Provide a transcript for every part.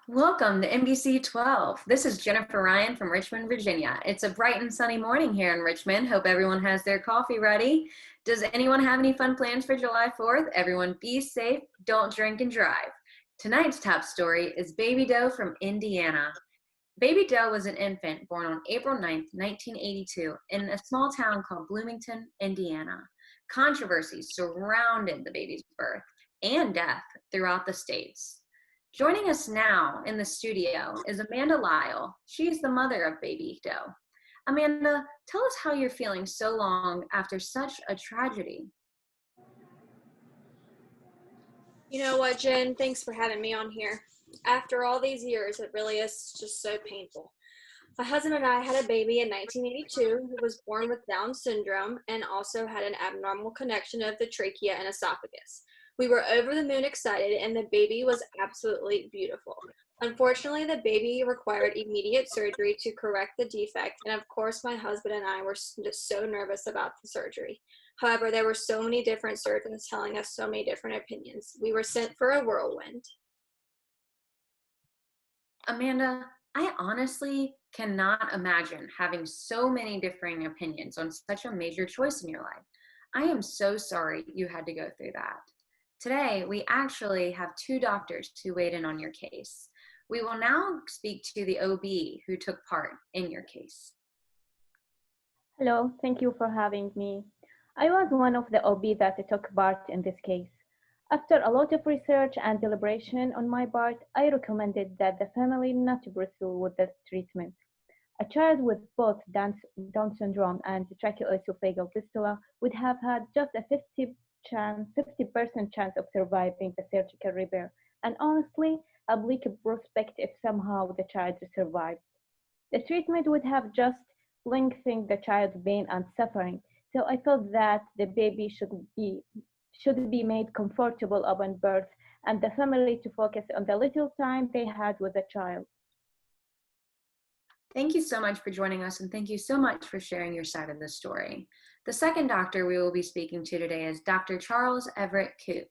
Welcome to NBC 12. This is Jennifer Ryan from Richmond, Virginia. It's a bright and sunny morning here in Richmond. Hope everyone has their coffee ready. Does anyone have any fun plans for July 4th? Everyone be safe, don't drink and drive. Tonight's top story is Baby Doe from Indiana. Baby Doe was an infant born on April 9th, 1982, in a small town called Bloomington, Indiana. Controversy surrounded the baby's birth and death throughout the states. Joining us now in the studio is Amanda Lyle. She's the mother of Baby Doe. Amanda, tell us how you're feeling so long after such a tragedy. You know what, Jen? Thanks for having me on here. After all these years, it really is just so painful. My husband and I had a baby in 1982 who was born with Down syndrome and also had an abnormal connection of the trachea and esophagus. We were over the moon excited, and the baby was absolutely beautiful. Unfortunately, the baby required immediate surgery to correct the defect, and of course, my husband and I were just so nervous about the surgery. However, there were so many different surgeons telling us so many different opinions. We were sent for a whirlwind. Amanda, I honestly cannot imagine having so many differing opinions on such a major choice in your life. I am so sorry you had to go through that. Today, we actually have two doctors who weighed in on your case. We will now speak to the OB who took part in your case. Hello, thank you for having me. I was one of the OB that took part in this case. After a lot of research and deliberation on my part, I recommended that the family not to pursue with this treatment. A child with both Down syndrome and tracheoesophageal fistula would have had just a 50% chance of surviving the surgical repair, and honestly, a bleak prospect if somehow the child survived. The treatment would have just lengthened the child's pain and suffering, so I felt that the baby should be made comfortable upon birth and the family to focus on the little time they had with the child. Thank you so much for joining us, and thank you so much for sharing your side of the story. The second doctor we will be speaking to today is Dr. Charles Everett Koop.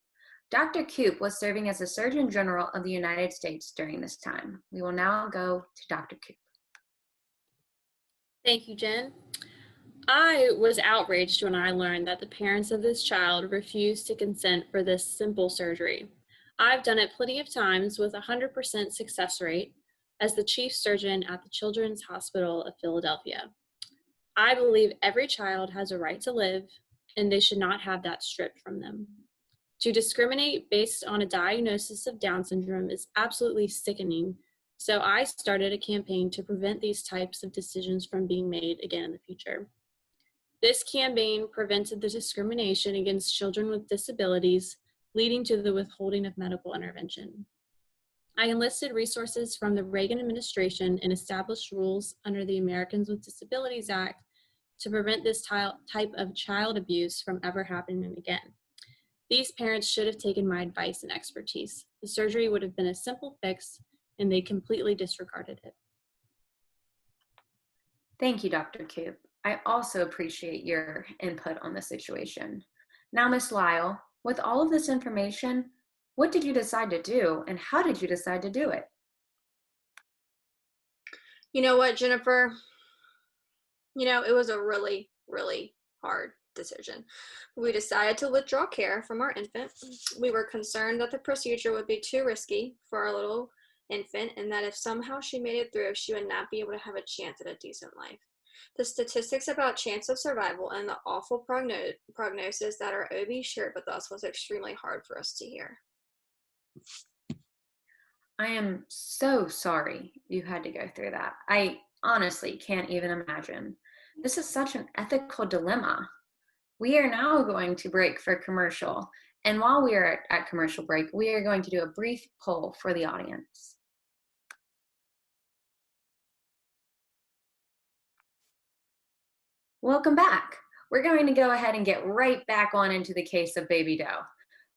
Dr. Koop was serving as the Surgeon General of the United States during this time. We will now go to Dr. Koop. Thank you, Jen. I was outraged when I learned that the parents of this child refused to consent for this simple surgery. I've done it plenty of times with a 100% success rate as the chief surgeon at the Children's Hospital of Philadelphia. I believe every child has a right to live, and they should not have that stripped from them. To discriminate based on a diagnosis of Down syndrome is absolutely sickening, so I started a campaign to prevent these types of decisions from being made again in the future. This campaign prevented the discrimination against children with disabilities, leading to the withholding of medical intervention. I enlisted resources from the Reagan administration and established rules under the Americans with Disabilities Act to prevent this type of child abuse from ever happening again. These parents should have taken my advice and expertise. The surgery would have been a simple fix, and they completely disregarded it. Thank you, Dr. Koop. I also appreciate your input on the situation. Now, Ms. Lyle, with all of this information, what did you decide to do, and how did you decide to do it? You know what, Jennifer? It was a really, really hard decision. We decided to withdraw care from our infant. We were concerned that the procedure would be too risky for our little infant, and that if somehow she made it through, she would not be able to have a chance at a decent life. The statistics about chance of survival and the awful prognosis that our OB shared with us was extremely hard for us to hear. I am so sorry you had to go through that. I honestly can't even imagine. This is such an ethical dilemma. We are now going to break for commercial, and while we are at commercial break, we are going to do a brief poll for the audience. Welcome back. We're going to go ahead and get right back on into the case of Baby Doe.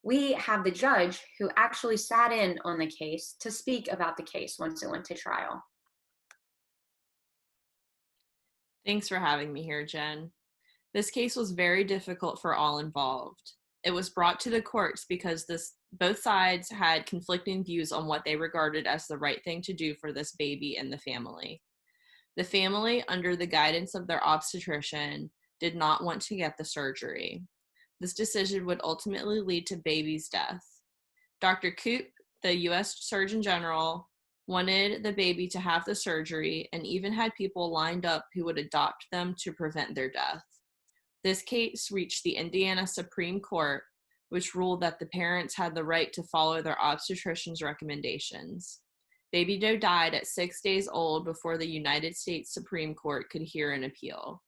We have the judge who actually sat in on the case to speak about the case once it went to trial. Thanks for having me here, Jen. This case was very difficult for all involved. It was brought to the courts because both sides had conflicting views on what they regarded as the right thing to do for this baby and the family. The family, under the guidance of their obstetrician, did not want to get the surgery. This decision would ultimately lead to baby's death. Dr. Koop, the U.S. Surgeon General, wanted the baby to have the surgery and even had people lined up who would adopt them to prevent their death. This case reached the Indiana Supreme Court, which ruled that the parents had the right to follow their obstetrician's recommendations. Baby Doe died at 6 days old before the United States Supreme Court could hear an appeal.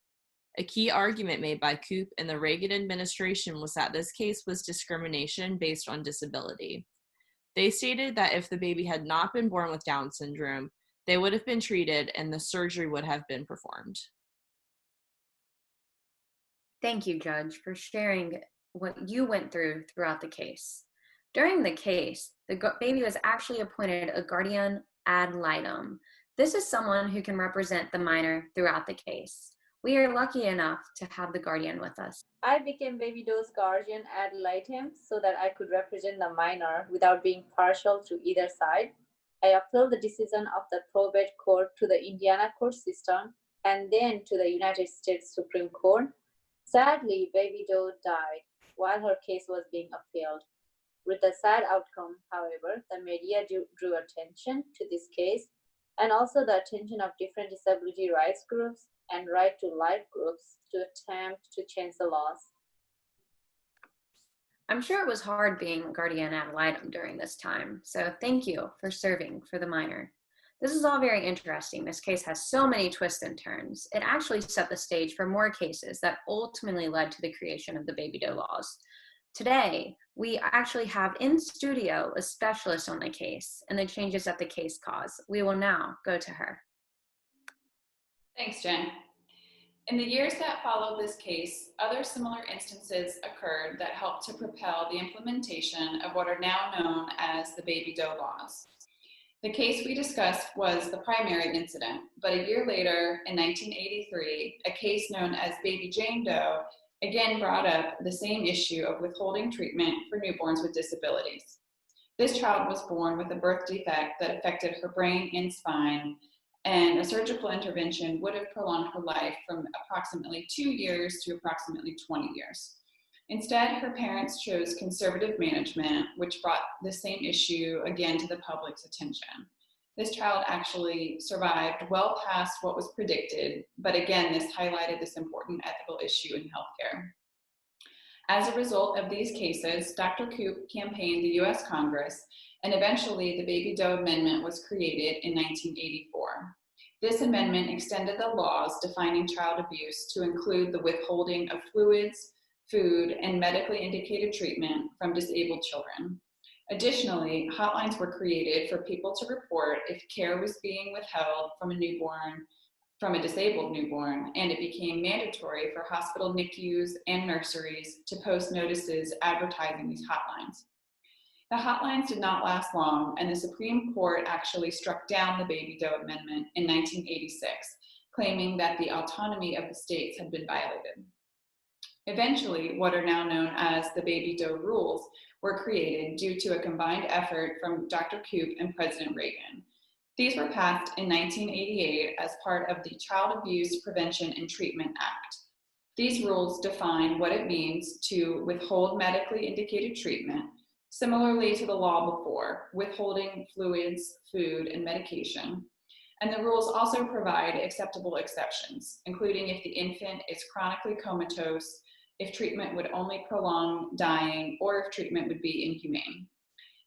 A key argument made by Koop and the Reagan administration was that this case was discrimination based on disability. They stated that if the baby had not been born with Down syndrome, they would have been treated and the surgery would have been performed. Thank you, Judge, for sharing what you went through throughout the case. During the case, the baby was actually appointed a guardian ad litem. This is someone who can represent the minor throughout the case. We are lucky enough to have the guardian with us. I became Baby Doe's guardian ad litem so that I could represent the minor without being partial to either side. I appealed the decision of the probate court to the Indiana court system and then to the United States Supreme Court. Sadly, Baby Doe died while her case was being appealed. With the sad outcome, however, the media drew attention to this case and also the attention of different disability rights groups and right to life groups to attempt to change the laws. I'm sure it was hard being guardian ad litem during this time, so thank you for serving for the minor. This is all very interesting. This case has so many twists and turns. It actually set the stage for more cases that ultimately led to the creation of the Baby Doe laws. Today, we actually have in studio a specialist on the case and the changes that the case caused. We will now go to her. Thanks, Jen. In the years that followed this case, other similar instances occurred that helped to propel the implementation of what are now known as the Baby Doe laws. The case we discussed was the primary incident, but a year later, in 1983, a case known as Baby Jane Doe again brought up the same issue of withholding treatment for newborns with disabilities. This child was born with a birth defect that affected her brain and spine, and a surgical intervention would have prolonged her life from approximately 2 years to approximately 20 years. Instead, her parents chose conservative management, which brought the same issue again to the public's attention. This child actually survived well past what was predicted, but again, this highlighted this important ethical issue in healthcare. As a result of these cases, Dr. Koop campaigned the US Congress, and eventually the Baby Doe Amendment was created in 1984. This amendment extended the laws defining child abuse to include the withholding of fluids, food, and medically indicated treatment from disabled children. Additionally, hotlines were created for people to report if care was being withheld from a disabled newborn, and it became mandatory for hospital NICUs and nurseries to post notices advertising these hotlines. The hotlines did not last long, and the Supreme Court actually struck down the Baby Doe Amendment in 1986, claiming that the autonomy of the states had been violated. Eventually, what are now known as the Baby Doe rules were created due to a combined effort from Dr. Koop and President Reagan. These were passed in 1988 as part of the Child Abuse Prevention and Treatment Act. These rules define what it means to withhold medically indicated treatment, similarly to the law before, withholding fluids, food, and medication. And the rules also provide acceptable exceptions, including if the infant is chronically comatose, if treatment would only prolong dying, or if treatment would be inhumane.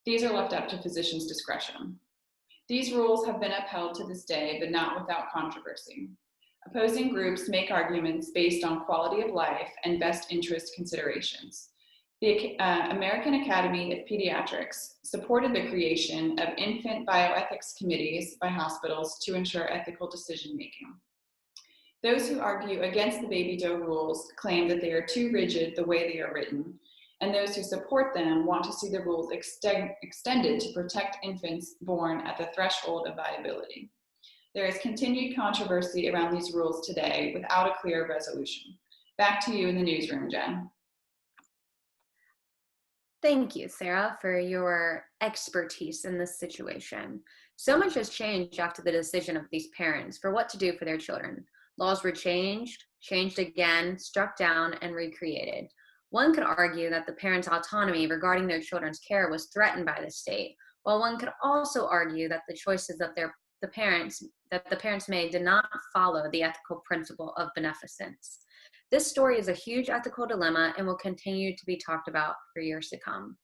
These are left up to physicians' discretion. These rules have been upheld to this day, but not without controversy. Opposing groups make arguments based on quality of life and best interest considerations. The American Academy of Pediatrics supported the creation of infant bioethics committees by hospitals to ensure ethical decision-making. Those who argue against the Baby Doe rules claim that they are too rigid the way they are written, and those who support them want to see the rules extended to protect infants born at the threshold of viability. There is continued controversy around these rules today without a clear resolution. Back to you in the newsroom, Jen. Thank you, Sarah, for your expertise in this situation. So much has changed after the decision of these parents for what to do for their children. Laws were changed, changed again, struck down, and recreated. One could argue that the parents' autonomy regarding their children's care was threatened by the state, while one could also argue that the choices of the parents made did not follow the ethical principle of beneficence. This story is a huge ethical dilemma and will continue to be talked about for years to come.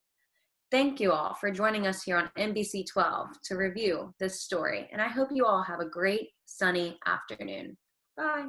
Thank you all for joining us here on NBC 12 to review this story, and I hope you all have a great sunny afternoon. Bye.